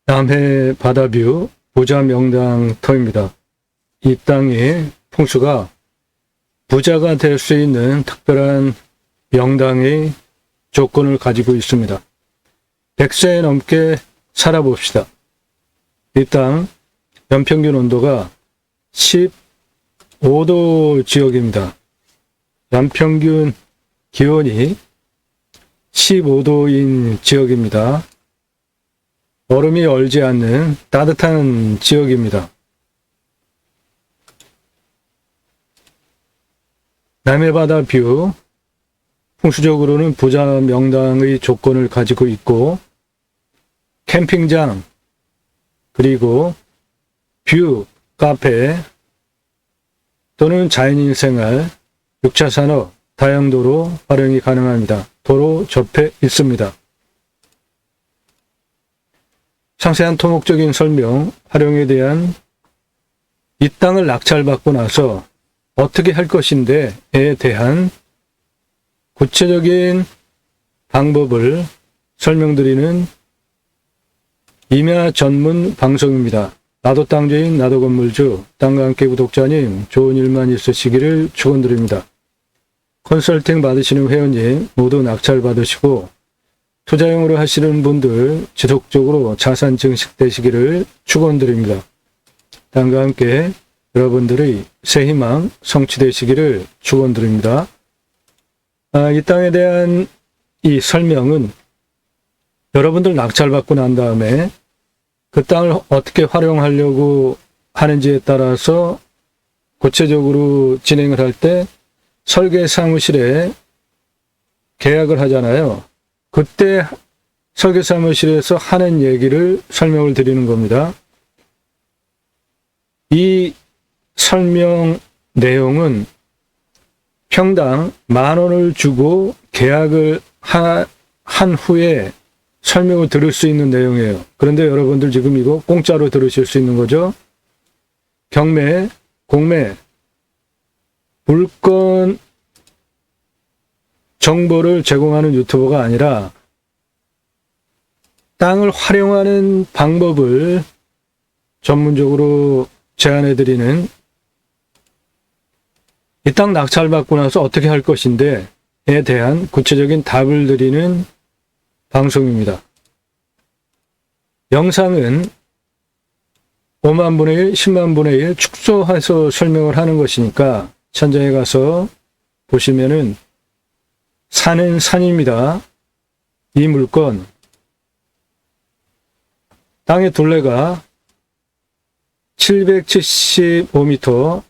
남해 바다뷰 부자 명당터입니다. 이 땅의 풍수가 부자가 될 수 있는 특별한 명당의 조건을 가지고 있습니다. 100세 넘게 살아봅시다. 이 땅 연평균 온도가 15도 지역입니다. 연평균 기온이 15도인 지역입니다. 얼음이 얼지 않는 따뜻한 지역입니다. 남해바다 뷰, 풍수적으로는 부자 명당의 조건을 가지고 있고 캠핑장, 그리고 뷰, 카페 또는 자연인 생활, 6차 산업, 다용도로 활용이 가능합니다. 도로 접해 있습니다. 상세한 토목적인 설명, 활용에 대한 이 땅을 낙찰받고 나서 어떻게 할 것인데에 대한 구체적인 방법을 설명드리는 임야 전문 방송입니다. 나도 땅주인, 나도 건물주, 땅과 함께 구독자님, 좋은 일만 있으시기를 축원드립니다. 컨설팅 받으시는 회원님 모두 낙찰 받으시고 투자용으로 하시는 분들 지속적으로 자산 증식되시기를 축원드립니다. 땅과 함께 여러분들의 새 희망 성취되시기를 축원드립니다. 이 땅에 대한 이 설명은 여러분들 낙찰받고 난 다음에 그 땅을 어떻게 활용하려고 하는지에 따라서 구체적으로 진행을 할 때 설계 사무실에 계약을 하잖아요. 그때 설계 사무실에서 하는 얘기를 설명을 드리는 겁니다. 이 설명 내용은 평당 10,000원을 주고 계약을 한 후에 설명을 들을 수 있는 내용이에요. 그런데 여러분들 지금 이거 공짜로 들으실 수 있는 거죠. 경매, 공매, 물건 정보를 제공하는 유튜버가 아니라 땅을 활용하는 방법을 전문적으로 제안해드리는 이 땅 낙찰받고 나서 어떻게 할 것인데에 대한 구체적인 답을 드리는 방송입니다. 영상은 5만 분의 1, 10만 분의 1 축소해서 설명을 하는 것이니까 현장에 가서 보시면은 산은 산입니다. 이 물건 땅의 둘레가 775m,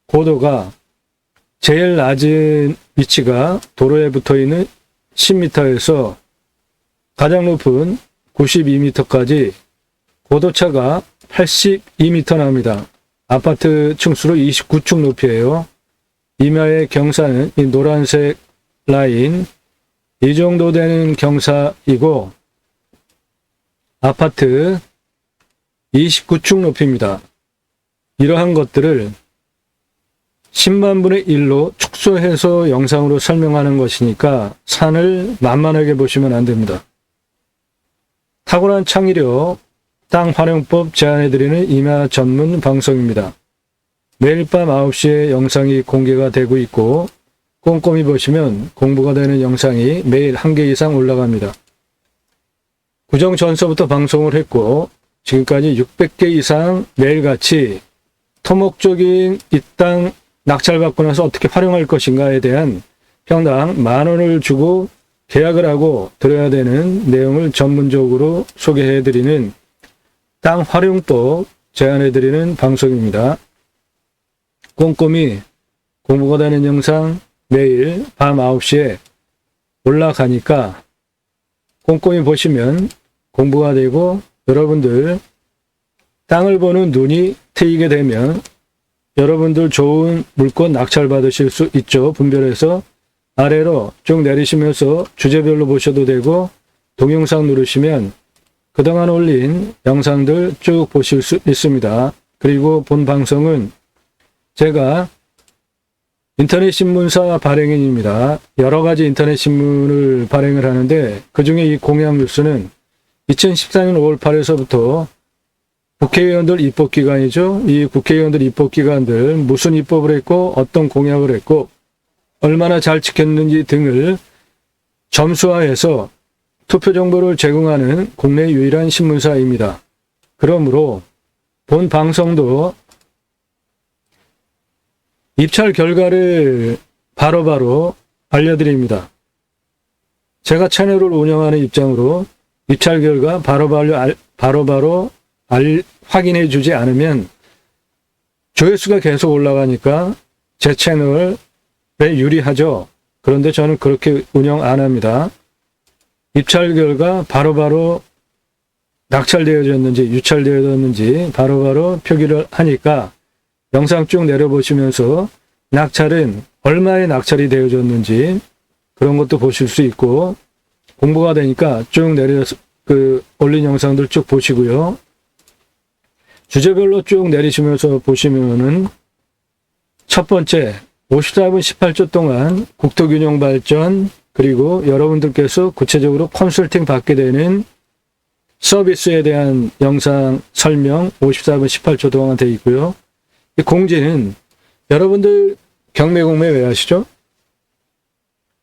고도가 제일 낮은 위치가 도로에 붙어있는 10m에서 가장 높은 92m까지 고도차가 82m 납니다. 아파트 층수로 29층 높이에요. 임야의 경사는 이 노란색 라인, 이 정도 되는 경사이고 아파트 29층 높이입니다. 이러한 것들을 10만 분의 1로 축소해서 영상으로 설명하는 것이니까 산을 만만하게 보시면 안 됩니다. 탁월한 창의력, 땅 활용법 제안해드리는 임야 전문 방송입니다. 매일 밤 9시에 영상이 공개가 되고 있고 꼼꼼히 보시면 공부가 되는 영상이 매일 1개 이상 올라갑니다. 구정 전서부터 방송을 했고 지금까지 600개 이상 매일같이 토목적인 이 땅 낙찰받고 나서 어떻게 활용할 것인가에 대한 평당 10,000원을 주고 계약을 하고 들어야 되는 내용을 전문적으로 소개해드리는 땅 활용법 제안해드리는 방송입니다. 꼼꼼히 공부가 되는 영상 매일 밤 9시에 올라가니까 꼼꼼히 보시면 공부가 되고 여러분들 땅을 보는 눈이 트이게 되면 여러분들 좋은 물건 낙찰 받으실 수 있죠. 분별해서 아래로 쭉 내리시면서 주제별로 보셔도 되고 동영상 누르시면 그동안 올린 영상들 쭉 보실 수 있습니다. 그리고 본 방송은 제가 인터넷 신문사 발행인입니다. 여러 가지 인터넷 신문을 발행을 하는데 그중에 이 공약 뉴스는 2014년 5월 8일서부터 국회의원들 입법기간이죠. 이 국회의원들 입법기간들 무슨 입법을 했고 어떤 공약을 했고 얼마나 잘 지켰는지 등을 점수화해서 투표 정보를 제공하는 국내 유일한 신문사입니다. 그러므로 본 방송도 입찰 결과를 바로바로 알려드립니다. 제가 채널을 운영하는 입장으로 입찰 결과 바로바로 확인해 주지 않으면 조회수가 계속 올라가니까 제 채널에 유리하죠. 그런데 저는 그렇게 운영 안 합니다. 입찰 결과 바로바로 낙찰되어졌는지 유찰되어졌는지 바로바로 표기를 하니까 영상 쭉 내려보시면서 낙찰은 얼마에 낙찰이 되어졌는지 그런 것도 보실 수 있고 공부가 되니까 쭉 내려서 올린 영상들 쭉 보시고요. 주제별로 쭉 내리시면서 보시면은 첫 번째 54분 18초 동안 국토균형 발전 그리고 여러분들께서 구체적으로 컨설팅 받게 되는 서비스에 대한 영상 설명 54분 18초 동안 되어 있고요. 이 공지는 여러분들 경매공매 왜 하시죠?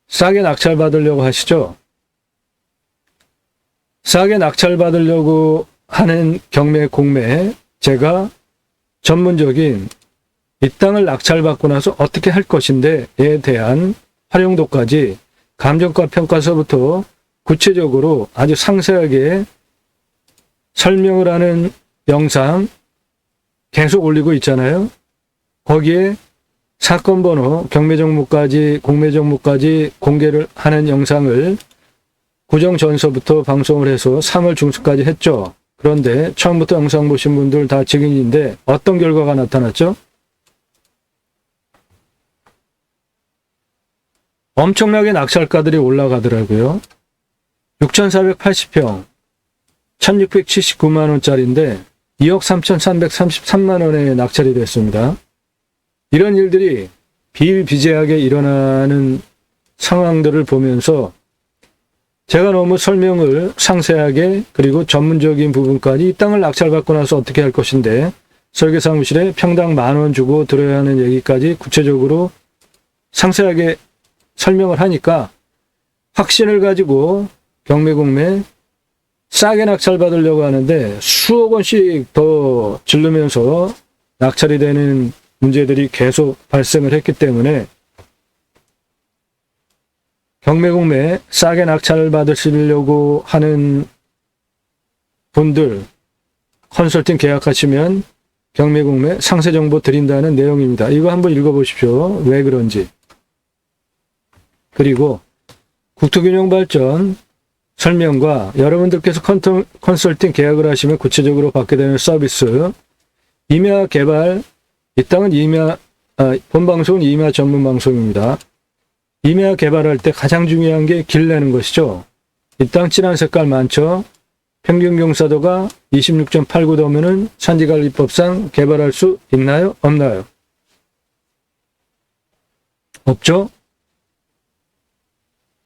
싸게 낙찰 받으려고 하시죠? 싸게 낙찰 받으려고 하는 경매 공매 제가 전문적인 이 땅을 낙찰받고 나서 어떻게 할 것인데에 대한 활용도까지 감정가 평가서부터 구체적으로 아주 상세하게 설명을 하는 영상 계속 올리고 있잖아요. 거기에 사건 번호, 경매 정보까지, 공매 정보까지 공개를 하는 영상을 구정 전서부터 방송을 해서 3월 중순까지 했죠. 그런데 처음부터 영상 보신 분들 다 증인인데 어떤 결과가 나타났죠? 엄청나게 낙찰가들이 올라가더라고요. 6,480평, 1,679만 원짜리인데 2억 3,333만 원에 낙찰이 됐습니다. 이런 일들이 비일비재하게 일어나는 상황들을 보면서 제가 너무 설명을 상세하게 그리고 전문적인 부분까지 이 땅을 낙찰받고 나서 어떻게 할 것인데 설계사무실에 평당 10,000원 주고 들어야 하는 얘기까지 구체적으로 상세하게 설명을 하니까 확신을 가지고 경매공매 싸게 낙찰받으려고 하는데 수억 원씩 더 질르면서 낙찰이 되는 문제들이 계속 발생을 했기 때문에 경매공매 싸게 낙찰을 받으시려고 하는 분들 컨설팅 계약하시면 경매공매 상세 정보 드린다는 내용입니다. 이거 한번 읽어보십시오. 왜 그런지. 그리고 국토균형 발전 설명과 여러분들께서 컨설팅 계약을 하시면 구체적으로 받게 되는 서비스, 임야 개발, 이 땅은 본 방송은 임야 전문 방송입니다. 임야 개발할 때 가장 중요한 게 길 내는 것이죠. 이 땅 진한 색깔 많죠. 평균 경사도가 26.89도면은 산지관리법상 개발할 수 있나요? 없나요? 없죠?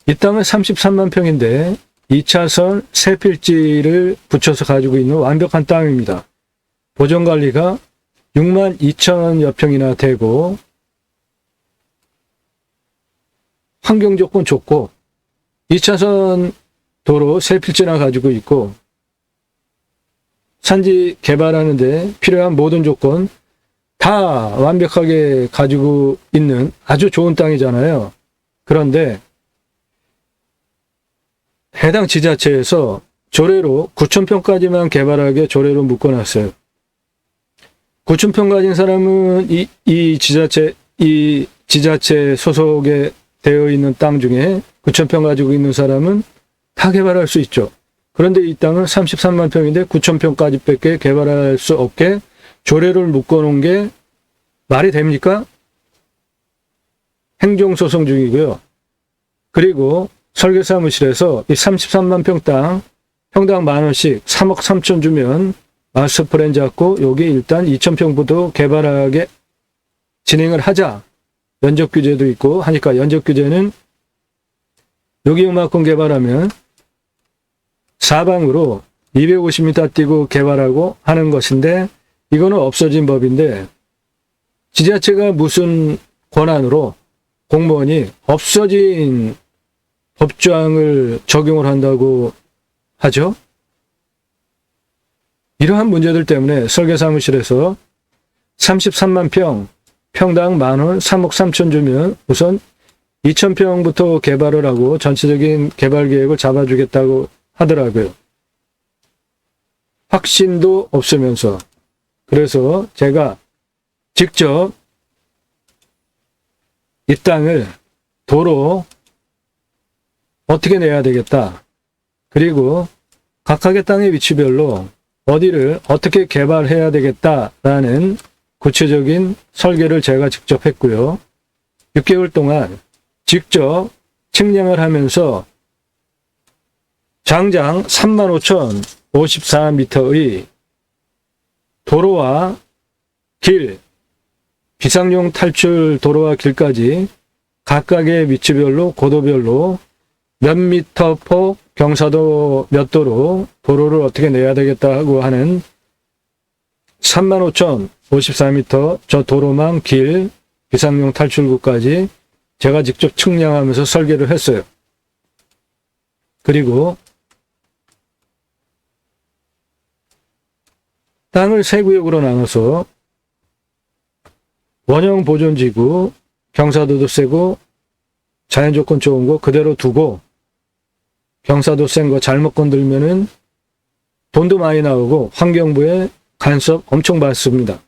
이 땅은 33만 평인데 2차선 세 필지를 붙여서 가지고 있는 완벽한 땅입니다. 보존관리가 6만 2천여 평이나 되고 환경조건 좋고 2차선 도로 세 필지나 가지고 있고 산지 개발하는데 필요한 모든 조건 다 완벽하게 가지고 있는 아주 좋은 땅이잖아요. 그런데 해당 지자체에서 조례로 9,000평까지만 개발하게 조례로 묶어놨어요. 9,000평 가진 사람은 이 지자체 소속에 되어 있는 땅 중에 9,000평 가지고 있는 사람은 다 개발할 수 있죠. 그런데 이 땅은 33만 평인데 9,000평까지밖에 개발할 수 없게 조례를 묶어놓은 게 말이 됩니까? 행정소송 중이고요. 그리고 설계사무실에서 이 33만 평 땅 평당 10,000원씩 3억 3천 주면 마스터 플랜 잡고 여기 일단 2,000평부터 개발하게 진행을 하자. 연적 규제도 있고 하니까 연적 규제는 여기 이만큼 개발하면 사방으로 250m 뛰고 개발하고 하는 것인데 이거는 없어진 법인데 지자체가 무슨 권한으로 공무원이 없어진 법조항을 적용을 한다고 하죠? 이러한 문제들 때문에 설계사무실에서 33만 평, 평당 10,000원, 3억 3천 주면 우선 2,000평부터 개발을 하고 전체적인 개발 계획을 잡아주겠다고 하더라고요. 확신도 없으면서. 그래서 제가 직접 이 땅을 도로 어떻게 내야 되겠다. 그리고 각각의 땅의 위치별로 어디를 어떻게 개발해야 되겠다라는 구체적인 설계를 제가 직접 했고요. 6개월 동안 직접 측량을 하면서 장장 35,054m의 도로와 길, 비상용 탈출 도로와 길까지 각각의 위치별로 고도별로 몇 미터 폭 경사도 몇 도로 도로를 어떻게 내야 되겠다고 하는 35,054m 저 도로망 길 비상용 탈출구까지 제가 직접 측량하면서 설계를 했어요. 그리고 땅을 세 구역으로 나눠서 원형 보존지구, 경사도도 세고 자연조건 좋은 거 그대로 두고 경사도 센 거 잘못 건들면은 돈도 많이 나오고 환경부에 간섭 엄청 받습니다.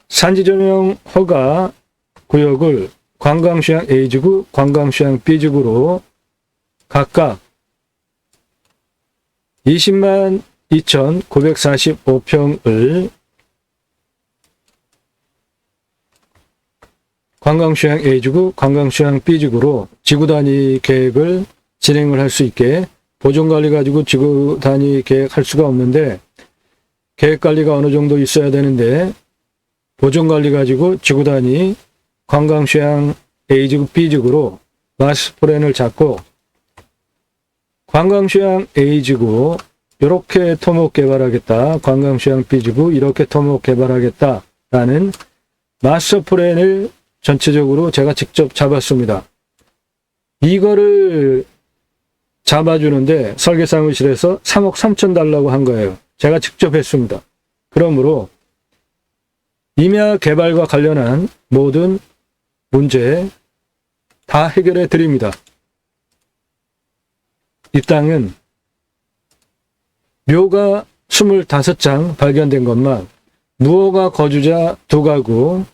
산지전용 허가 구역을 관광시장 A지구, 관광시장 B지구로 각각 20만 2,945평을 관광시장 A지구, 관광시장 B지구로 지구 단위 계획을 진행을 할 수 있게 보존관리 가지고 지구 단위 계획할 수가 없는데 계획관리가 어느 정도 있어야 되는데 보존관리 가지고 지구 단위 관광시장 A지구, B지구로 마스터 플랜을 잡고 관광시장 A지구 이렇게 토목 개발하겠다. 관광시장 B지구 이렇게 토목 개발하겠다라는 마스터 플랜을 전체적으로 제가 직접 잡았습니다. 이거를 잡아주는데 설계사무실에서 3억 3천 달라고 한 거예요. 제가 직접 했습니다. 그러므로 임야 개발과 관련한 모든 문제 다 해결해 드립니다. 이 땅은 묘가 25장 발견된 것만 무허가 거주자 2가구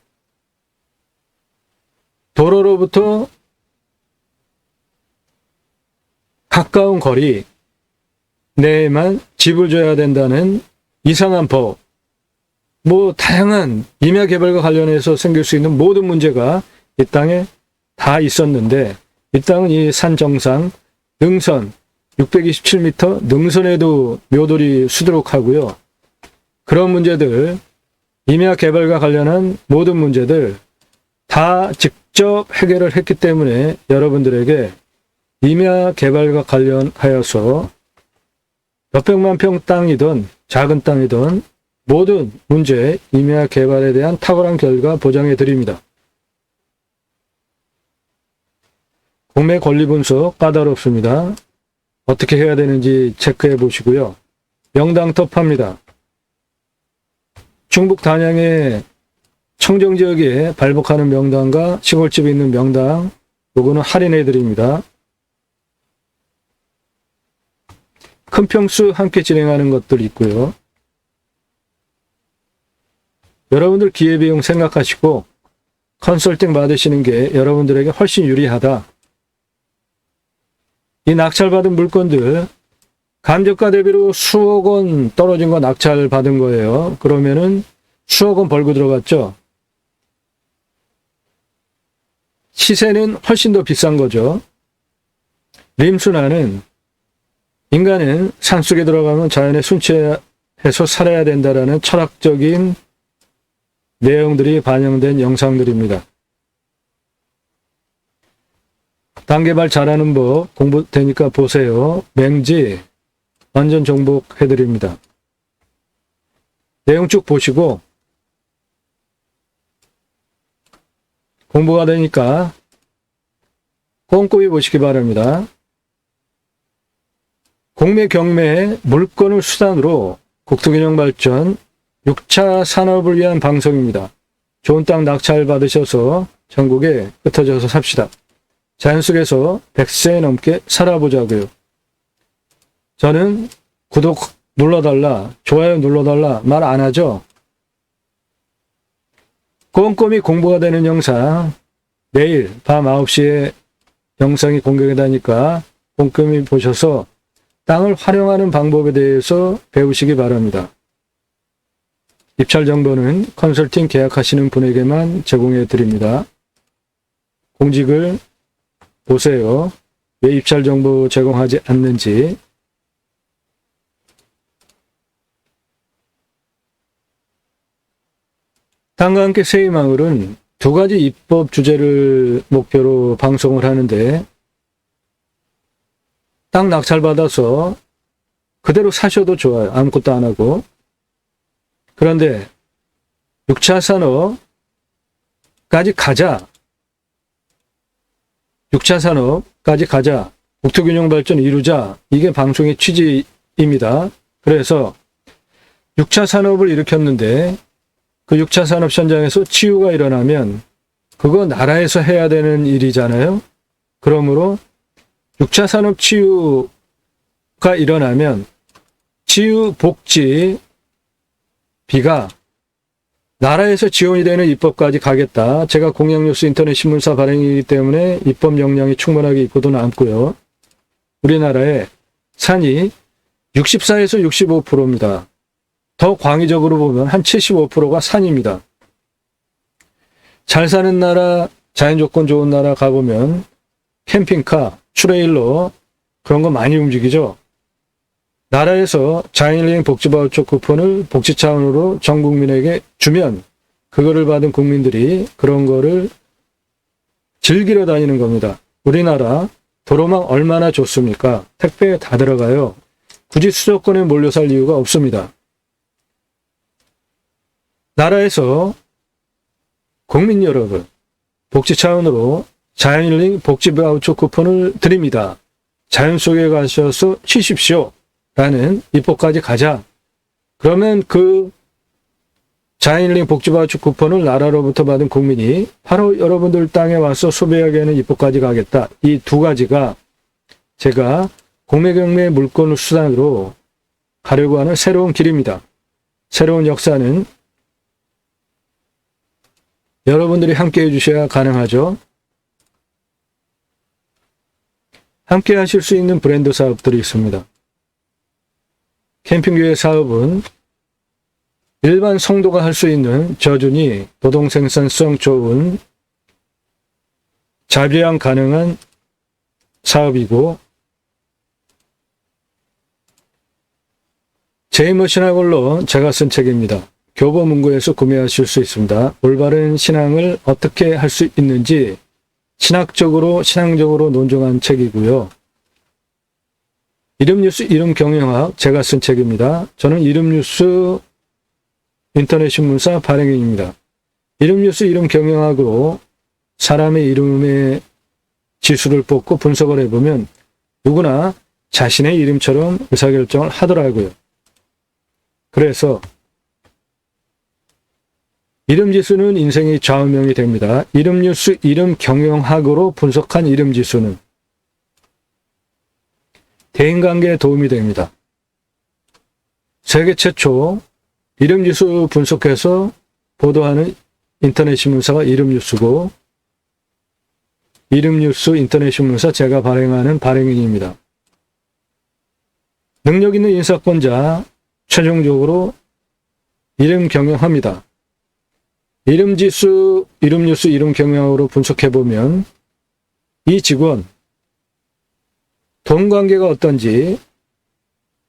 도로로부터 가까운 거리 내에만 집을 줘야 된다는 이상한 법, 다양한 임야 개발과 관련해서 생길 수 있는 모든 문제가 이 땅에 다 있었는데 이 땅은 이 산 정상 능선 627m 능선에도 묘돌이 수두룩하고요. 그런 문제들, 임야 개발과 관련한 모든 문제들 다 직접 해결을 했기 때문에 여러분들에게 임야 개발과 관련하여서 몇백만 평 땅이든 작은 땅이든 모든 문제 임야 개발에 대한 탁월한 결과 보장해 드립니다. 공매 권리 분석 까다롭습니다. 어떻게 해야 되는지 체크해 보시고요. 명당 톱합니다. 충북 단양의 청정지역에 발복하는 명당과 시골집에 있는 명당 요거는 할인해 드립니다. 큰 평수 함께 진행하는 것들 있고요. 여러분들 기회비용 생각하시고 컨설팅 받으시는 게 여러분들에게 훨씬 유리하다. 이 낙찰받은 물건들 감정가 대비로 수억 원 떨어진 거 낙찰받은 거예요. 그러면은 수억 원 벌고 들어갔죠. 시세는 훨씬 더 비싼 거죠. 림순화는 인간은 산속에 들어가면 자연에 순치해서 살아야 된다라는 철학적인 내용들이 반영된 영상들입니다. 단계발 잘하는 법 공부되니까 보세요. 맹지 완전 정복해드립니다. 내용 쭉 보시고 공부가 되니까 꼼꼼히 보시기 바랍니다. 공매 경매의 물건을 수단으로 국토균형 발전 6차 산업을 위한 방송입니다. 좋은 땅 낙찰 받으셔서 전국에 흩어져서 삽시다. 자연 속에서 100세 넘게 살아보자고요. 저는 구독 눌러달라, 좋아요 눌러달라 말 안 하죠? 꼼꼼히 공부가 되는 영상 내일 밤 9시에 영상이 공개되니까 꼼꼼히 보셔서 땅을 활용하는 방법에 대해서 배우시기 바랍니다. 입찰 정보는 컨설팅 계약하시는 분에게만 제공해 드립니다. 공직을 보세요. 왜 입찰 정보 제공하지 않는지. 땅과 함께 세이마을은 두 가지 입법 주제를 목표로 방송을 하는데, 땅 낙찰받아서 그대로 사셔도 좋아요. 아무것도 안 하고. 그런데 6차 산업까지 가자. 6차 산업까지 가자. 국토균형 발전 이루자. 이게 방송의 취지입니다. 그래서 6차 산업을 일으켰는데 그 6차 산업 현장에서 치유가 일어나면 그거 나라에서 해야 되는 일이잖아요. 그러므로 6차 산업 치유가 일어나면 치유 복지 비가 나라에서 지원이 되는 입법까지 가겠다. 제가 공약뉴스 인터넷 신문사 발행이기 때문에 입법 역량이 충분하게 있고도 남고요. 우리나라의 산이 64에서 65%입니다. 더 광의적으로 보면 한 75%가 산입니다. 잘 사는 나라, 자연조건 좋은 나라 가보면 캠핑카, 트레일러 그런 거 많이 움직이죠. 나라에서 자연여행 복지바우처 쿠폰을 복지 차원으로 전 국민에게 주면 그거를 받은 국민들이 그런 거를 즐기러 다니는 겁니다. 우리나라 도로망 얼마나 좋습니까? 택배에 다 들어가요. 굳이 수도권에 몰려 살 이유가 없습니다. 나라에서 국민 여러분 복지 차원으로 자연힐링 복지바우처 쿠폰을 드립니다. 자연 속에 가셔서 쉬십시오. 라는 입법까지 가자. 그러면 그 자연힐링 복지바우처 쿠폰을 나라로부터 받은 국민이 바로 여러분들 땅에 와서 소비하게 하는 입법까지 가겠다. 이 두 가지가 제가 공매경매 물건을 수단으로 가려고 하는 새로운 길입니다. 새로운 역사는 여러분들이 함께 해주셔야 가능하죠. 함께 하실 수 있는 브랜드 사업들이 있습니다. 캠핑교회 사업은 일반 성도가 할 수 있는 저준위, 노동생산성 좋은, 자배양 가능한 사업이고, 제이머신학원론 제가 쓴 책입니다. 교보문고에서 구매하실 수 있습니다. 올바른 신앙을 어떻게 할 수 있는지 신앙적으로 논증한 책이고요. 이름뉴스 이름경영학 제가 쓴 책입니다. 저는 이름뉴스 인터넷 신문사 발행인입니다. 이름뉴스 이름경영학으로 사람의 이름의 지수를 뽑고 분석을 해보면 누구나 자신의 이름처럼 의사결정을 하더라고요. 그래서 이름지수는 인생의 좌우명이 됩니다. 이름뉴스 이름경영학으로 분석한 이름지수는 대인관계에 도움이 됩니다. 세계 최초 이름지수 분석해서 보도하는 인터넷 신문사가 이름뉴스고, 이름뉴스 인터넷 신문사 제가 발행하는 발행인입니다. 능력 있는 인사권자 최종적으로 이름경영합니다. 이름지수, 이름뉴스, 이름경영으로 분석해보면 이 직원 돈 관계가 어떤지,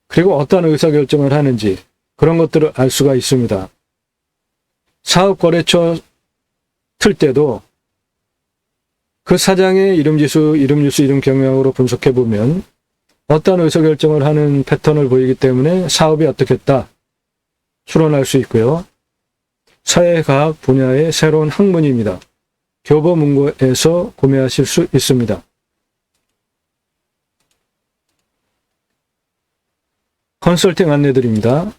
그리고 어떤 의사결정을 하는지 그런 것들을 알 수가 있습니다. 사업거래처 틀 때도 그 사장의 이름지수, 이름뉴스, 이름 경영으로 분석해보면 어떤 의사결정을 하는 패턴을 보이기 때문에 사업이 어떻겠다 추론할 수 있고요. 사회과학 분야의 새로운 학문입니다. 교보문고에서 구매하실 수 있습니다. 컨설팅 안내드립니다.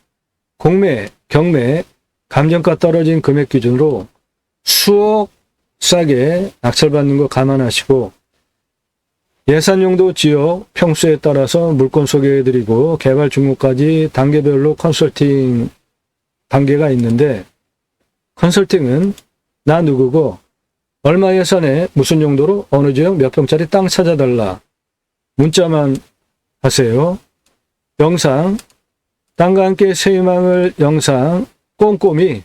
공매, 경매, 감정가 떨어진 금액 기준으로 수억 싸게 낙찰받는 거 감안하시고 예산용도 지역 평수에 따라서 물건 소개해드리고 개발 중국까지 단계별로 컨설팅 단계가 있는데 컨설팅은 나 누구고 얼마 예산에 무슨 용도로 어느 지역 몇 평짜리 땅 찾아달라 문자만 하세요. 영상 땅과 함께 새희망을 영상 꼼꼼히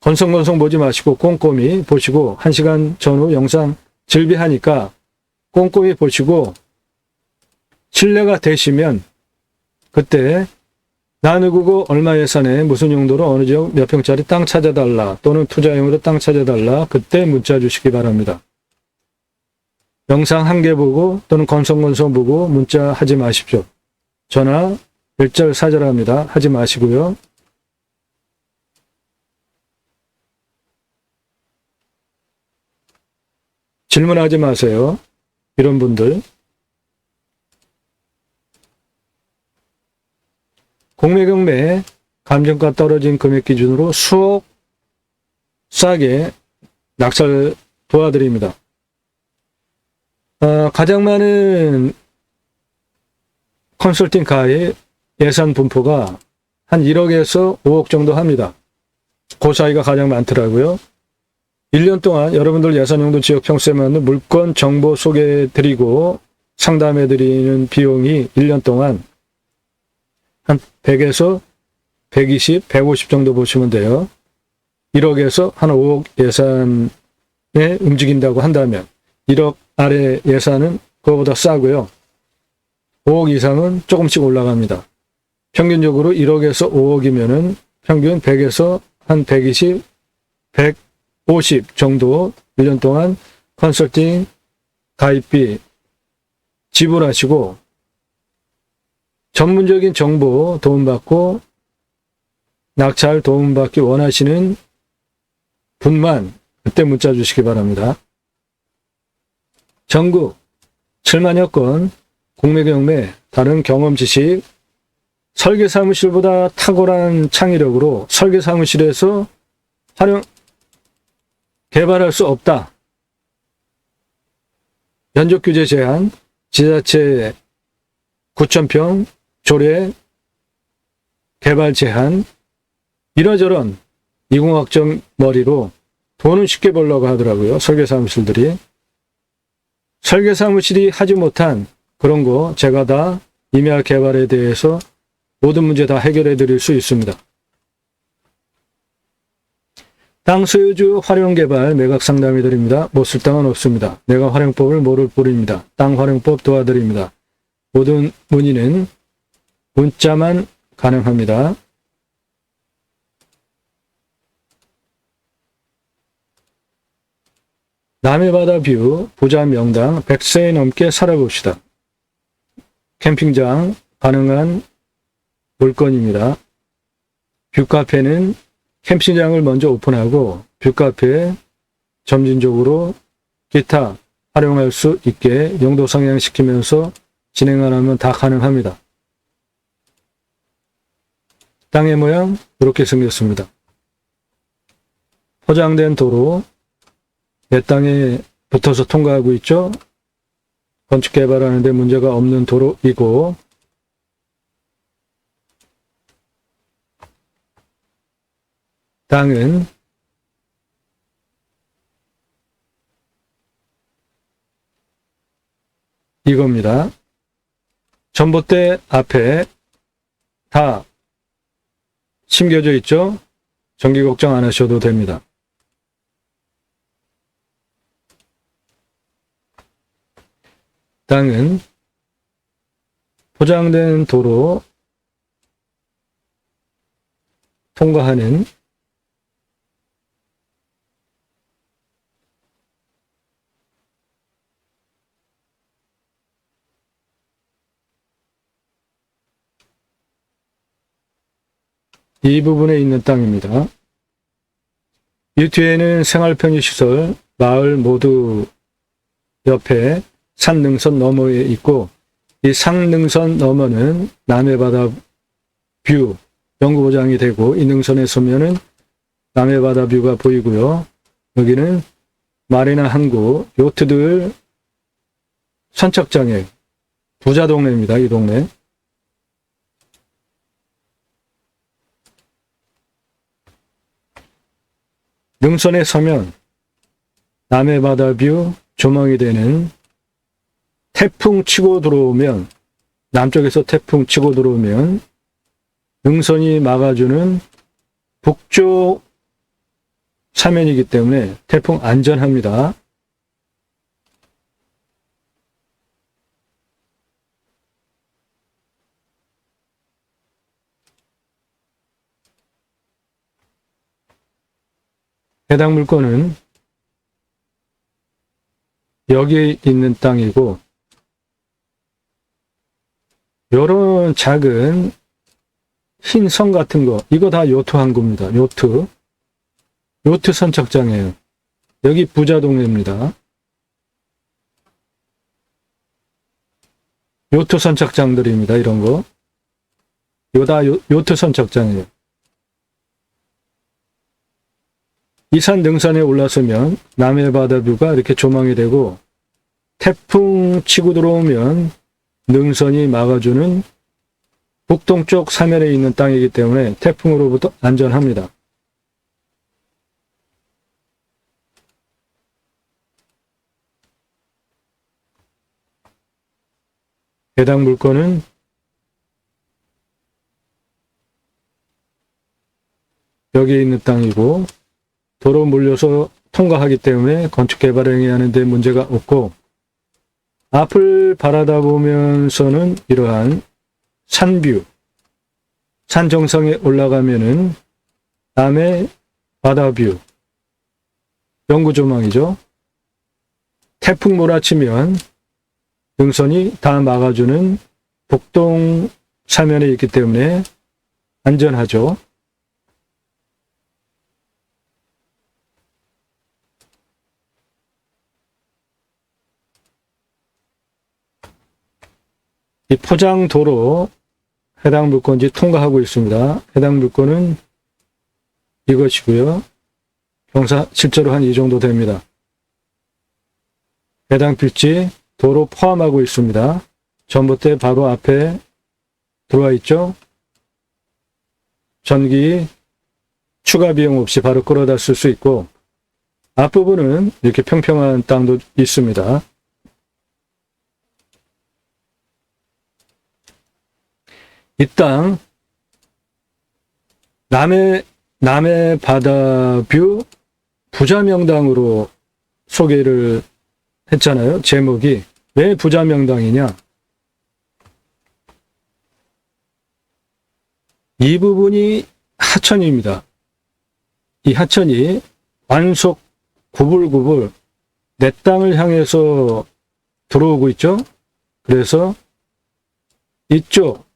건성건성 보지 마시고 꼼꼼히 보시고 1시간 전후 영상 즐비하니까 꼼꼼히 보시고 신뢰가 되시면 그때 나 누구고 얼마 예산에 무슨 용도로 어느 지역 몇 평짜리 땅 찾아달라 또는 투자용으로 땅 찾아달라 그때 문자 주시기 바랍니다. 영상 한 개 보고 또는 건성건성 보고 문자 하지 마십시오. 전화 일절사절합니다. 하지 마시고요. 질문하지 마세요. 이런 분들. 공매 경매 감정가 떨어진 금액 기준으로 수억 싸게 낙찰 도와드립니다. 가장 많은 컨설팅가의 예산 분포가 한 1억에서 5억 정도 합니다. 그 사이가 가장 많더라고요. 1년 동안 여러분들 예산용도 지역 평수에 맞는 물건 정보 소개해드리고 상담해드리는 비용이 1년 동안 한 100에서 120, 150 정도 보시면 돼요. 1억에서 한 5억 예산에 움직인다고 한다면 1억 아래 예산은 그거보다 싸고요. 5억 이상은 조금씩 올라갑니다. 평균적으로 1억에서 5억이면은 평균 100에서 한 120, 150 정도 1년 동안 컨설팅 가입비 지불하시고 전문적인 정보 도움받고 낙찰 도움받기 원하시는 분만 그때 문자 주시기 바랍니다. 전국 7만여 건 공매 경매 다른 경험 지식 설계사무실보다 탁월한 창의력으로 설계사무실에서 개발할 수 없다. 면적 규제 제한, 지자체 9,000평 조례 개발 제한, 이러저런 이공학적 머리로 돈은 쉽게 벌려고 하더라고요. 설계사무실들이. 설계사무실이 하지 못한 그런 거 제가 다 임야 개발에 대해서 모든 문제 다 해결해 드릴 수 있습니다. 땅 소유주 활용 개발 매각 상담해 드립니다. 못 쓸 땅은 없습니다. 내가 활용법을 모를 뿐입니다. 땅 활용법 도와드립니다. 모든 문의는 문자만 가능합니다. 남해바다 뷰 부자 명당 100세 넘게 살아봅시다. 캠핑장 가능한 물건입니다. 뷰카페는 캠핑장을 먼저 오픈하고 뷰카페에 점진적으로 기타 활용할 수 있게 용도 상향시키면서 진행을 하면 다 가능합니다. 땅의 모양 이렇게 생겼습니다. 포장된 도로 내 땅에 붙어서 통과하고 있죠. 건축 개발하는데 문제가 없는 도로이고 땅은 이겁니다. 전봇대 앞에 다 심겨져 있죠. 전기 걱정 안 하셔도 됩니다. 땅은 포장된 도로 통과하는 이 부분에 있는 땅입니다. 이 뒤에는 생활편의시설, 마을 모두 옆에 산능선 너머에 있고, 이 상능선 너머는 남해바다 뷰 연구보장이 되고, 이 능선에 서면은 남해바다 뷰가 보이고요. 여기는 마리나 항구, 요트들 선착장에 부자 동네입니다. 이 동네. 능선에 서면 남해바다 뷰 조망이 되는, 태풍 치고 들어오면, 남쪽에서 태풍 치고 들어오면 능선이 막아주는 북쪽 사면이기 때문에 태풍 안전합니다. 해당 물건은 여기에 있는 땅이고, 요런 작은 흰 성 같은 거, 이거 다 요트 항구입니다. 요트 선착장이에요. 여기 부자동네입니다. 요트 선착장들입니다. 이런 거. 이거 다 요트 선착장이에요. 이산 능선에 올라서면 남해바다 뷰가 이렇게 조망이 되고, 태풍 치고 들어오면 능선이 막아주는 북동쪽 사면에 있는 땅이기 때문에 태풍으로부터 안전합니다. 해당 물건은 여기에 있는 땅이고, 도로 물려서 통과하기 때문에 건축개발 행위하는 데 문제가 없고, 앞을 바라다 보면서는 이러한 산뷰, 산 정상에 올라가면은 남해 바다뷰, 영구조망이죠. 태풍 몰아치면 능선이 다 막아주는 북동 사면에 있기 때문에 안전하죠. 이 포장도로 해당 물건지 통과하고 있습니다. 해당 물건은 이것이고요. 경사 실제로 한 이 정도 됩니다. 해당 필지 도로 포함하고 있습니다. 전봇대 바로 앞에 들어와 있죠. 전기 추가 비용 없이 바로 끌어다 쓸 수 있고, 앞부분은 이렇게 평평한 땅도 있습니다. 이 땅 남해 바다 뷰 부자 명당으로 소개를 했잖아요. 제목이 왜 부자 명당이냐? 이 부분이 하천입니다. 이 하천이 완속 구불구불 내 땅을 향해서 들어오고 있죠. 그래서 이쪽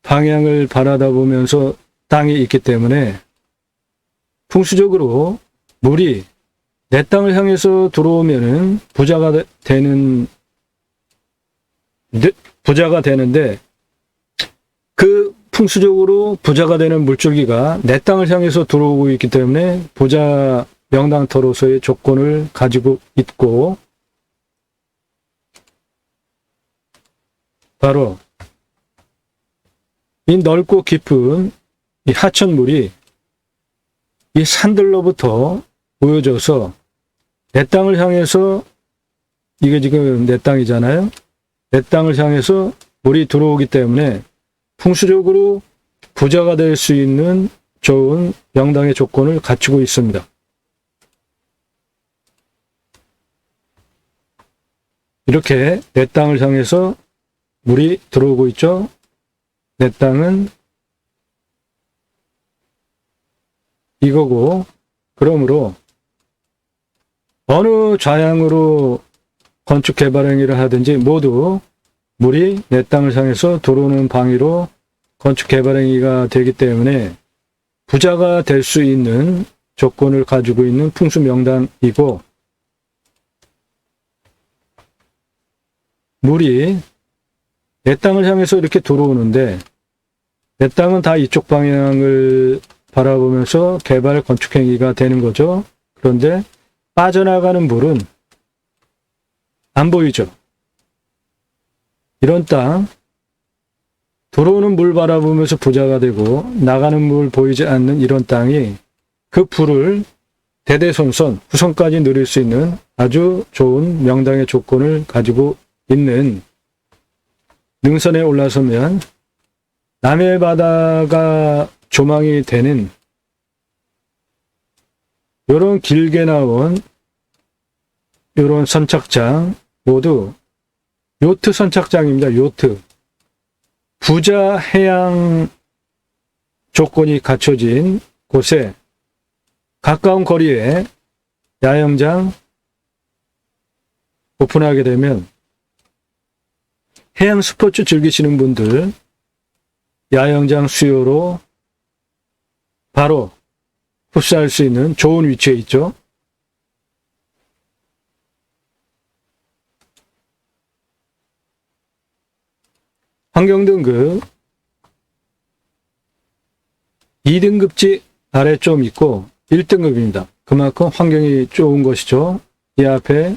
방향을 바라다 보면서 땅이 있기 때문에 풍수적으로 물이 내 땅을 향해서 들어오면은 부자가 되는데, 그 풍수적으로 부자가 되는 물줄기가 내 땅을 향해서 들어오고 있기 때문에 부자 명당터로서의 조건을 가지고 있고, 바로 이 넓고 깊은 이 하천물이 이 산들로부터 보여져서 내 땅을 향해서, 이게 지금 내 땅이잖아요. 내 땅을 향해서 물이 들어오기 때문에 풍수적으로 부자가 될 수 있는 좋은 명당의 조건을 갖추고 있습니다. 이렇게 내 땅을 향해서 물이 들어오고 있죠. 내 땅은 이거고, 그러므로 어느 좌향으로 건축 개발 행위를 하든지 모두 물이 내 땅을 향해서 들어오는 방위로 건축 개발 행위가 되기 때문에 부자가 될 수 있는 조건을 가지고 있는 풍수 명당이고, 물이 내 땅을 향해서 이렇게 들어오는데 내 땅은 다 이쪽 방향을 바라보면서 개발 건축 행위가 되는 거죠. 그런데 빠져나가는 물은 안 보이죠. 이런 땅, 들어오는 물 바라보면서 부자가 되고 나가는 물 보이지 않는 이런 땅이 그 부를 대대손손 후손까지 누릴 수 있는 아주 좋은 명당의 조건을 가지고 있는, 능선에 올라서면 남해 바다가 조망이 되는 이런 길게 나온 이런 선착장, 모두 요트 선착장입니다. 요트. 부자 해양 조건이 갖춰진 곳에 가까운 거리에 야영장 오픈하게 되면 해양 스포츠 즐기시는 분들 야영장 수요로 바로 흡수할 수 있는 좋은 위치에 있죠. 환경등급 2등급지 아래 좀 있고 1등급입니다. 그만큼 환경이 좋은 것이죠. 이 앞에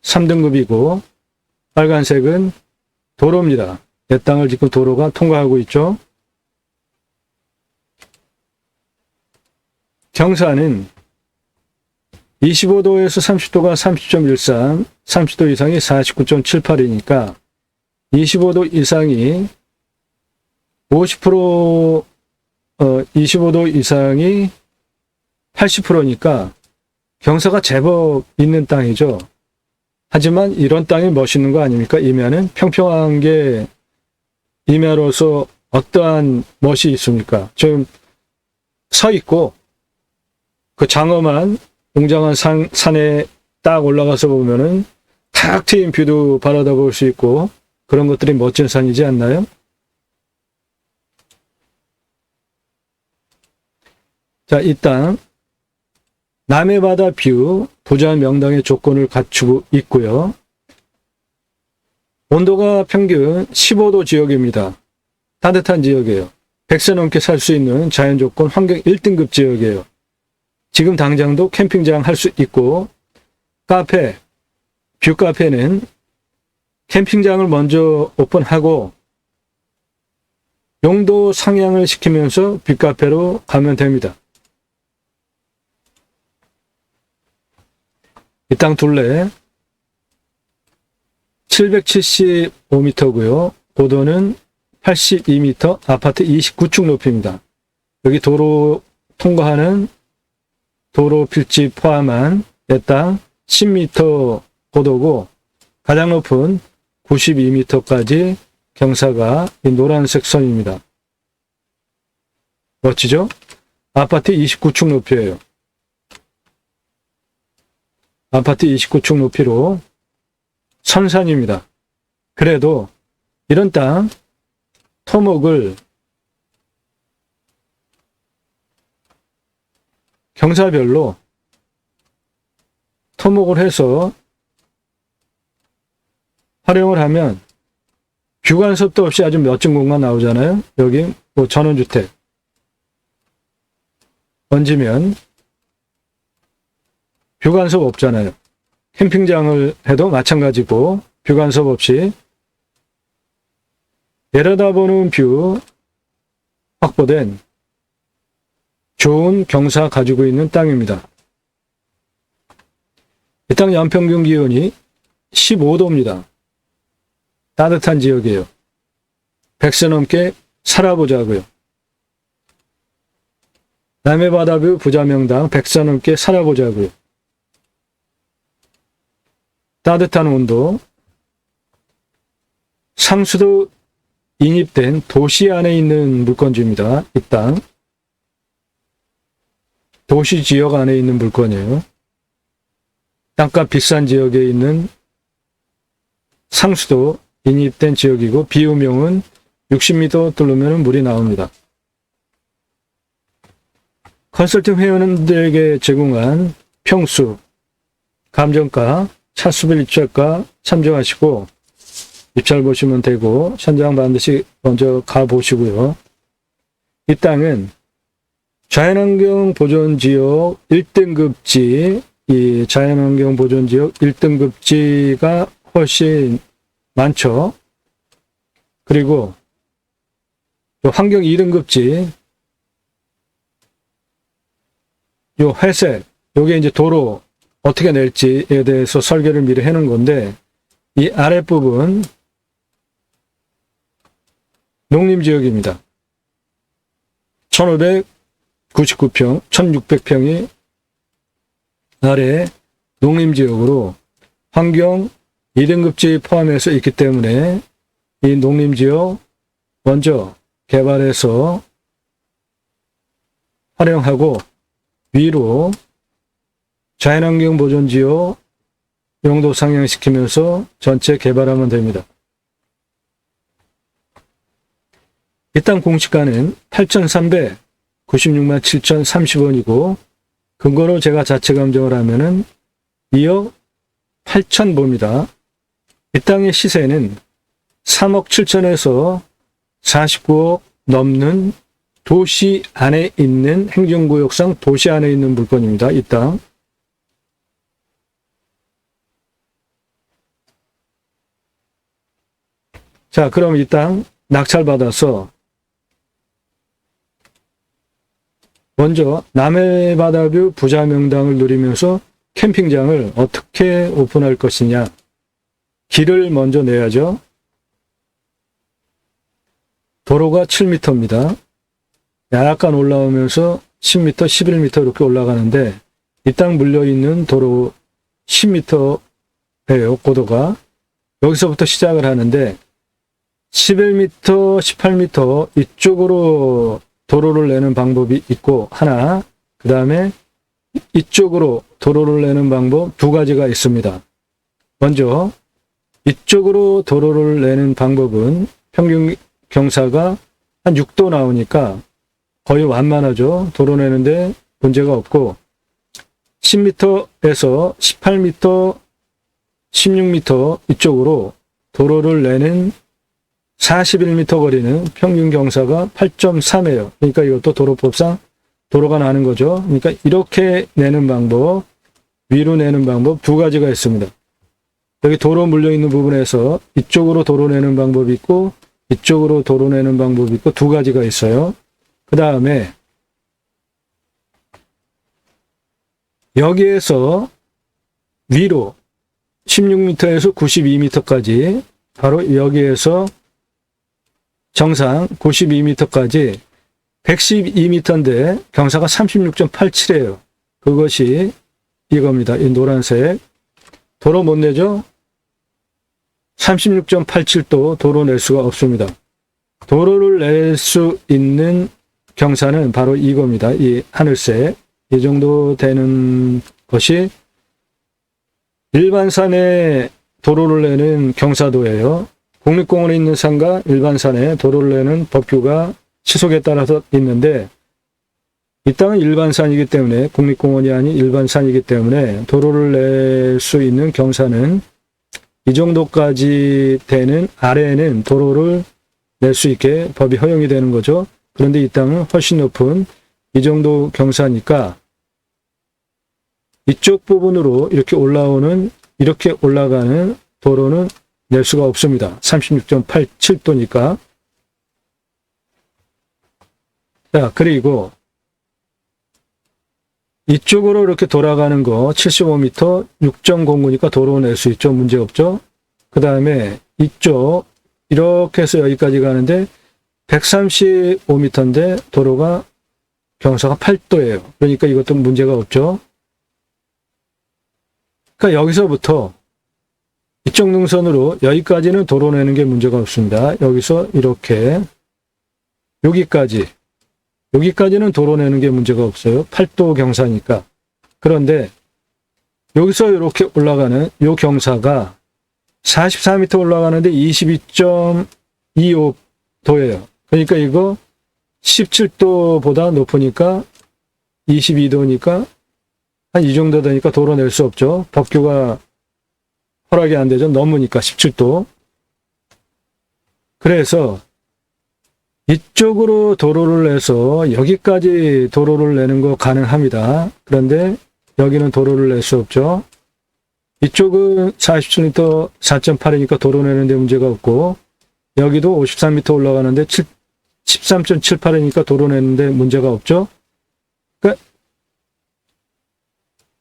3등급이고 빨간색은 도로입니다. 내 땅을 지금 도로가 통과하고 있죠. 경사는 25도에서 30도가 30.13, 30도 이상이 49.78이니까 25도 이상이 50%, 25도 이상이 80%니까 경사가 제법 있는 땅이죠. 하지만 이런 땅이 멋있는 거 아닙니까? 임야는 평평한 게 임야로서 어떠한 멋이 있습니까? 지금 서 있고 그 장엄한 웅장한 산에 딱 올라가서 보면은 탁 트인 뷰도 바라다 볼 수 있고 그런 것들이 멋진 산이지 않나요? 자, 이 땅 남해바다 뷰 부자 명당의 조건을 갖추고 있고요. 온도가 평균 15도 지역입니다. 따뜻한 지역이에요. 100세 넘게 살 수 있는 자연 조건 환경 1등급 지역이에요. 지금 당장도 캠핑장 할 수 있고 카페, 뷰 카페는 캠핑장을 먼저 오픈하고 용도 상향을 시키면서 뷰 카페로 가면 됩니다. 이 땅 둘레 775m고요. 고도는 82m, 아파트 29층 높이입니다. 여기 도로 통과하는 도로 필지 포함한 내 땅 10m 고도고 가장 높은 92m까지 경사가 이 노란색 선입니다. 멋지죠? 아파트 29층 높이에요. 아파트 29층 높이로 선산입니다. 그래도 이런 땅 토목을 경사별로 토목을 해서 활용을 하면 뷰간섭도 없이 아주 멋진 공간 나오잖아요. 여기 뭐 전원주택 얹으면 뷰간섭 없잖아요. 캠핑장을 해도 마찬가지고 뷰간섭 없이 내려다보는 뷰 확보된 좋은 경사 가지고 있는 땅입니다. 이 땅 연평균 기온이 15도입니다. 따뜻한 지역이에요. 100세 넘게 살아보자고요. 남해바다뷰 부자명당 100세 넘게 살아보자고요. 따뜻한 온도, 상수도 인입된 도시 안에 있는 물건지입니다. 이 땅. 도시 지역 안에 있는 물건이에요. 땅값 비싼 지역에 있는 상수도 인입된 지역이고 비음용은 60m 뚫으면 물이 나옵니다. 컨설팅 회원들에게 제공한 평수, 감정가, 차수별 입찰가 참조하시고 입찰 보시면 되고 현장 반드시 먼저 가보시고요. 이 땅은 자연환경 보존지역 1등급지, 이 자연환경 보존지역 1등급지가 훨씬 많죠. 그리고 환경 2등급지, 요 회색, 요게 이제 도로 어떻게 낼지에 대해서 설계를 미리 해놓은 건데, 이 아랫부분 농림지역입니다. 1599평, 1600평이 아래 농림지역으로 환경 2등급지 포함해서 있기 때문에 이 농림지역 먼저 개발해서 활용하고 위로 자연환경 보존지역 용도 상향시키면서 전체 개발하면 됩니다. 이 땅 공시가는 8,396만 7,030원이고 근거로 제가 자체 감정을 하면은 2억 8천 봅니다. 이 땅의 시세는 3억 7천에서 49억 넘는 도시 안에 있는 행정구역상 도시 안에 있는 물건입니다. 이 땅. 자, 그럼 이 땅 낙찰받아서 먼저 남해바다뷰 부자명당을 누리면서 캠핑장을 어떻게 오픈할 것이냐. 길을 먼저 내야죠. 도로가 7m입니다. 약간 올라오면서 10m, 11m 이렇게 올라가는데 이 땅 물려있는 도로 10m예요. 고도가. 여기서부터 시작을 하는데 11m, 18m 이쪽으로 도로를 내는 방법이 있고 하나, 그 다음에 이쪽으로 도로를 내는 방법 두 가지가 있습니다. 먼저 이쪽으로 도로를 내는 방법은 평균 경사가 한 6도 나오니까 거의 완만하죠. 도로 내는데 문제가 없고 10m에서 18m, 16m 이쪽으로 도로를 내는 41m 거리는 평균 경사가 8.3이에요. 그러니까 이것도 도로법상 도로가 나는 거죠. 그러니까 이렇게 내는 방법, 위로 내는 방법 두 가지가 있습니다. 여기 도로 물려있는 부분에서 이쪽으로 도로 내는 방법이 있고 이쪽으로 도로 내는 방법이 있고 두 가지가 있어요. 그 다음에 여기에서 위로 16m에서 92m까지 바로 여기에서 정상 92m까지 112m인데 경사가 36.87이에요. 그것이 이겁니다. 이 노란색. 도로 못 내죠? 36.87도 도로 낼 수가 없습니다. 도로를 낼 수 있는 경사는 바로 이겁니다. 이 하늘색. 이 정도 되는 것이 일반 산에 도로를 내는 경사도예요. 국립공원에 있는 산과 일반 산에 도로를 내는 법규가 시속에 따라서 있는데 이 땅은 일반 산이기 때문에 국립공원이 아닌 일반 산이기 때문에 도로를 낼 수 있는 경사는 이 정도까지 되는 아래에는 도로를 낼 수 있게 법이 허용이 되는 거죠. 그런데 이 땅은 훨씬 높은 이 정도 경사니까 이쪽 부분으로 이렇게 올라가는 도로는 낼 수가 없습니다. 36.87도니까. 자, 그리고 이쪽으로 이렇게 돌아가는 거 75m 6.09니까 도로 낼 수 있죠. 문제 없죠. 그 다음에 이쪽 이렇게 해서 여기까지 가는데 135m인데 도로가 경사가 8도예요. 그러니까 이것도 문제가 없죠. 그러니까 여기서부터 이쪽 능선으로 여기까지는 도로 내는 게 문제가 없습니다. 여기서 이렇게 여기까지는 도로 내는 게 문제가 없어요. 8도 경사니까. 그런데 여기서 이렇게 올라가는 이 경사가 44m 올라가는데 22.25 22도예요. 그러니까 이거 17도보다 높으니까 22도니까 한 이 정도 되니까 도로 낼 수 없죠. 법규가 허락이 안 되죠. 넘으니까 17도. 그래서 이쪽으로 도로를 내서 여기까지 도로를 내는 거 가능합니다. 그런데 여기는 도로를 낼 수 없죠. 이쪽은 47m 4.8이니까 도로 내는데 문제가 없고, 여기도 53m 올라가는데 13.78이니까 도로 내는데 문제가 없죠. 그러니까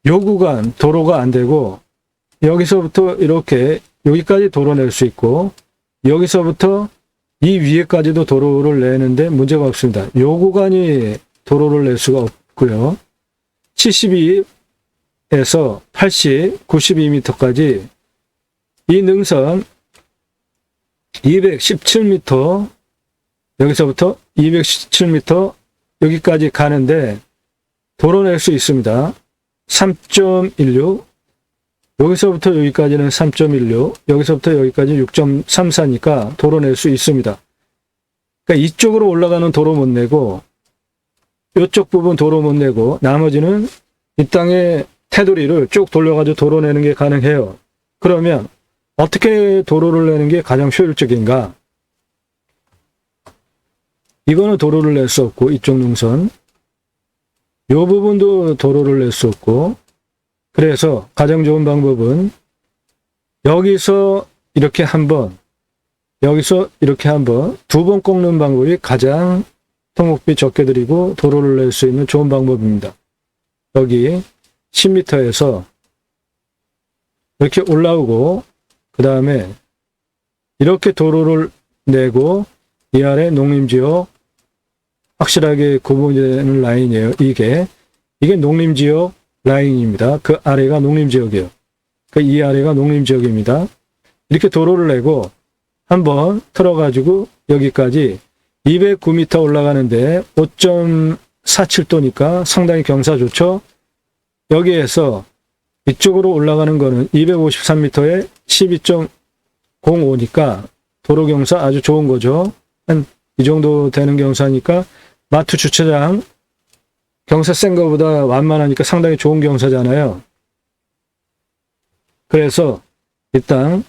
요 구간 도로가 안 되고, 여기서부터 이렇게 여기까지 도로 낼 수 있고, 여기서부터 이 위에까지도 도로를 내는데 문제가 없습니다. 요 구간이 도로를 낼 수가 없고요. 72에서 80, 92m까지 이 능선 217m, 여기서부터 217m 여기까지 가는데 도로 낼 수 있습니다. 3.16, 여기서부터 여기까지는 3.16, 여기서부터 여기까지 6.34니까 도로 낼 수 있습니다. 그러니까 이쪽으로 올라가는 도로 못 내고, 이쪽 부분 도로 못 내고, 나머지는 이 땅에 테두리를 쭉 돌려가지고 도로 내는 게 가능해요. 그러면 어떻게 도로를 내는 게 가장 효율적인가? 이거는 도로를 낼 수 없고, 이쪽 능선. 이 부분도 도로를 낼 수 없고, 그래서 가장 좋은 방법은 여기서 이렇게 한 번, 여기서 이렇게 한 번, 두 번 꺾는 방법이 가장 토목비 적게 들이고 도로를 낼 수 있는 좋은 방법입니다. 여기 10m에서 이렇게 올라오고, 그 다음에 이렇게 도로를 내고, 이 아래 농림지역 확실하게 구분이 되는 라인이에요. 이게 농림지역 라인입니다. 그 아래가 농림지역이에요. 이 아래가 농림지역입니다. 이렇게 도로를 내고 한번 틀어가지고 여기까지 209m 올라가는데 5.47도니까 상당히 경사 좋죠. 여기에서 이쪽으로 올라가는 거는 253m에 12.05니까 도로 경사 아주 좋은 거죠. 한 이 정도 되는 경사니까 마트 주차장 경사 센 거보다 완만하니까 상당히 좋은 경사잖아요. 그래서 일단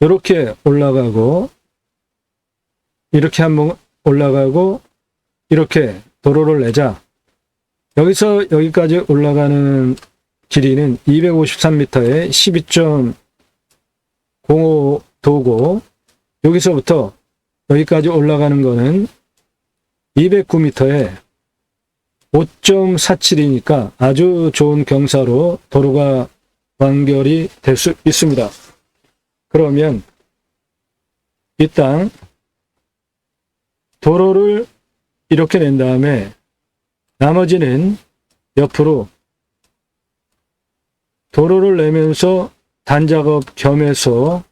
이렇게 올라가고, 이렇게 한번 올라가고, 이렇게 도로를 내자. 여기서 여기까지 올라가는 길이는 253m에 12.05도고, 여기서부터 여기까지 올라가는 거는 209m에 5.47이니까 아주 좋은 경사로 도로가 완결이 될 수 있습니다. 그러면 이 땅 도로를 이렇게 낸 다음에 나머지는 옆으로 도로를 내면서 단작업 겸해서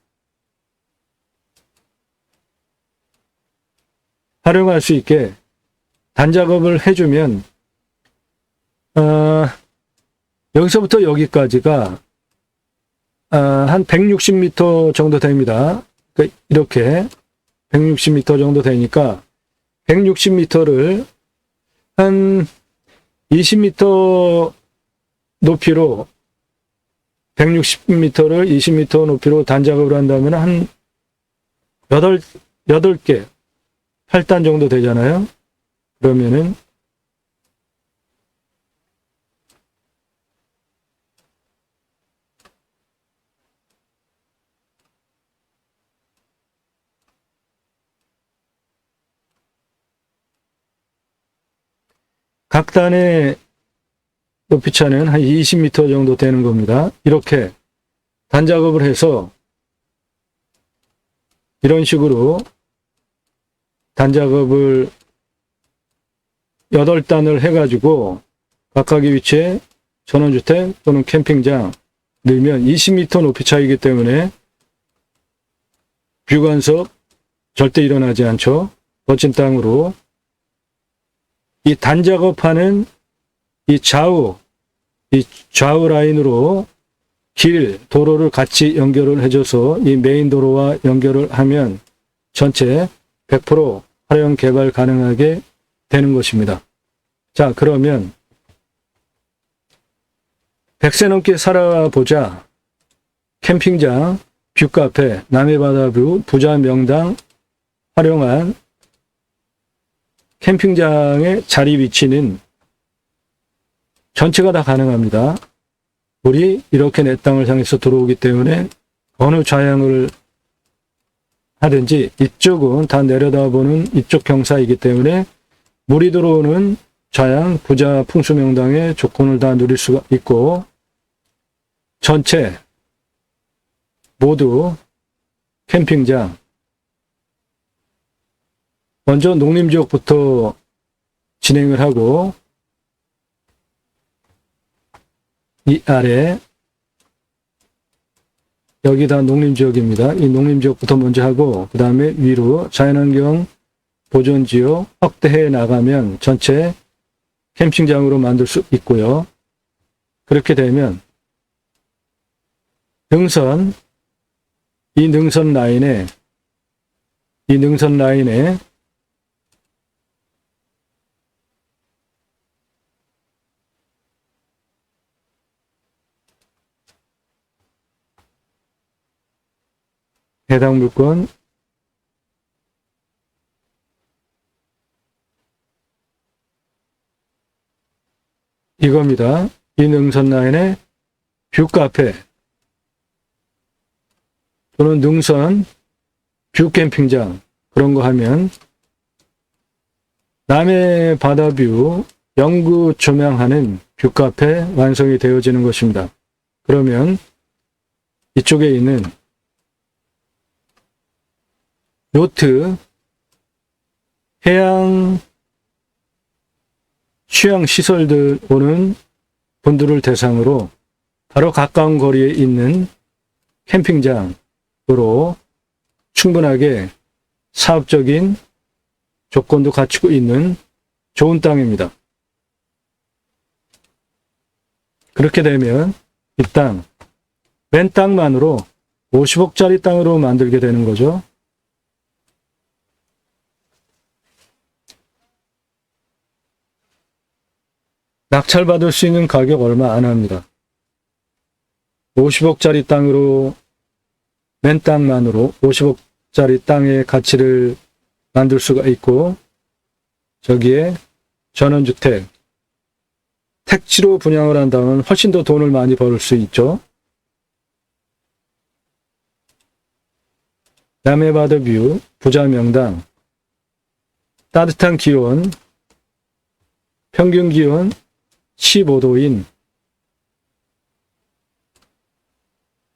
활용할 수 있게 단작업을 해주면, 여기서부터 여기까지가 한 160m 정도 됩니다. 그러니까 이렇게 160m 정도 되니까 160m를 한 20m 높이로, 160m를 20m 높이로 단작업을 한다면 한 8개, 8단 정도 되잖아요. 그러면은 각 단의 높이차는 한 20m 정도 되는 겁니다. 이렇게 단작업을 해서 이런 식으로 단작업을 8단을 해가지고 각각의 위치에 전원주택 또는 캠핑장 넣으면 20m 높이 차이기 때문에 뷰간섭 절대 일어나지 않죠. 멋진 땅으로. 이 단작업하는 이 좌우 라인으로 도로를 같이 연결을 해줘서 이 메인 도로와 연결을 하면 전체 100% 활용 개발 가능하게 되는 것입니다. 자, 그러면 100세 넘게 살아보자. 캠핑장, 뷰카페, 남해바다뷰, 부자 명당 활용한 캠핑장의 자리 위치는 전체가 다 가능합니다. 물이 이렇게 내 땅을 향해서 들어오기 때문에 어느 좌향을 하든지 이쪽은 다 내려다보는 이쪽 경사이기 때문에 물이 들어오는 좌향 부자 풍수명당의 조건을 다 누릴 수가 있고 전체 모두 캠핑장 먼저 농림지역부터 진행을 하고 이 아래 여기 다 농림지역입니다. 이 농림지역부터 먼저 하고 그 다음에 위로 자연환경 보존지역 확대해 나가면 전체 캠핑장으로 만들 수 있고요. 그렇게 되면 이 능선 라인에 해당 물건 이겁니다. 이 능선 라인에 뷰카페 또는 능선 뷰캠핑장 그런 거 하면 남해 바다뷰 영구 조명하는 뷰카페 완성이 되어지는 것입니다. 그러면 이쪽에 있는 요트, 해양 휴양 시설들 오는 분들을 대상으로 바로 가까운 거리에 있는 캠핑장으로 충분하게 사업적인 조건도 갖추고 있는 좋은 땅입니다. 그렇게 되면 이 땅, 맨 땅만으로 50억짜리 땅으로 만들게 되는 거죠. 낙찰받을 수 있는 가격 얼마 안 합니다. 50억짜리 땅으로 맨 땅만으로 50억짜리 땅의 가치를 만들 수가 있고 저기에 전원주택 택지로 분양을 한다면 훨씬 더 돈을 많이 벌 수 있죠. 남해바다뷰 부자명당 따뜻한 기온 평균 기온 15도인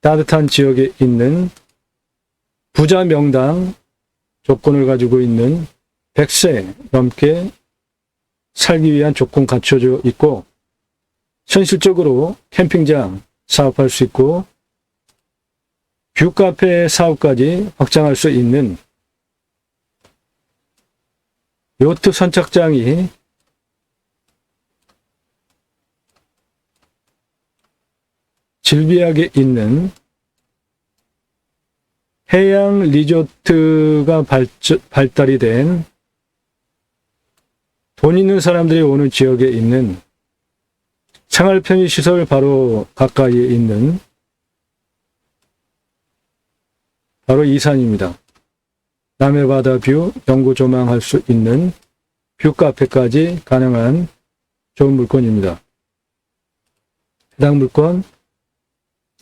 따뜻한 지역에 있는 부자 명당 조건을 가지고 있는 100세 넘게 살기 위한 조건 갖춰져 있고 현실적으로 캠핑장 사업할 수 있고 뷰카페 사업까지 확장할 수 있는 요트 선착장이 질비하게 있는 해양 리조트가 발달이 된 돈 있는 사람들이 오는 지역에 있는 생활 편의시설 바로 가까이에 있는 바로 이 산입니다. 남해바다뷰 영구 조망할 수 있는 뷰카페까지 가능한 좋은 물건입니다. 해당 물건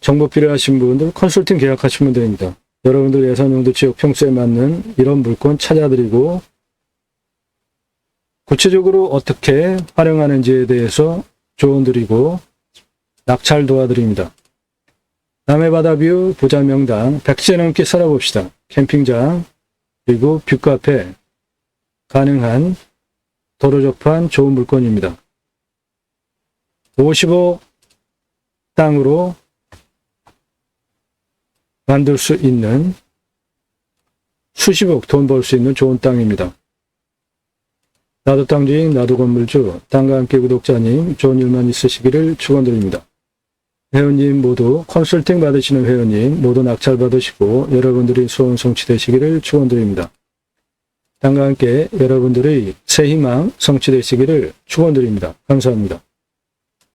정보 필요하신 분들 컨설팅 계약하시면 됩니다. 여러분들 예산용도 지역 평수에 맞는 이런 물건 찾아드리고 구체적으로 어떻게 활용하는지에 대해서 조언 드리고 낙찰 도와드립니다. 남해바다뷰 부자명당 100세 넘게 살아봅시다. 캠핑장 그리고 뷰카페 가능한 도로 접한 좋은 물건입니다. 50억 땅으로 만들 수 있는 수십억 돈 벌 수 있는 좋은 땅입니다. 나도 땅주인 나도 건물주 땅과 함께 구독자님 좋은 일만 있으시기를 축원드립니다. 회원님 모두 컨설팅 받으시는 회원님 모두 낙찰 받으시고 여러분들이 소원 성취되시기를 축원드립니다. 땅과 함께 여러분들의 새 희망 성취되시기를 축원드립니다. 감사합니다.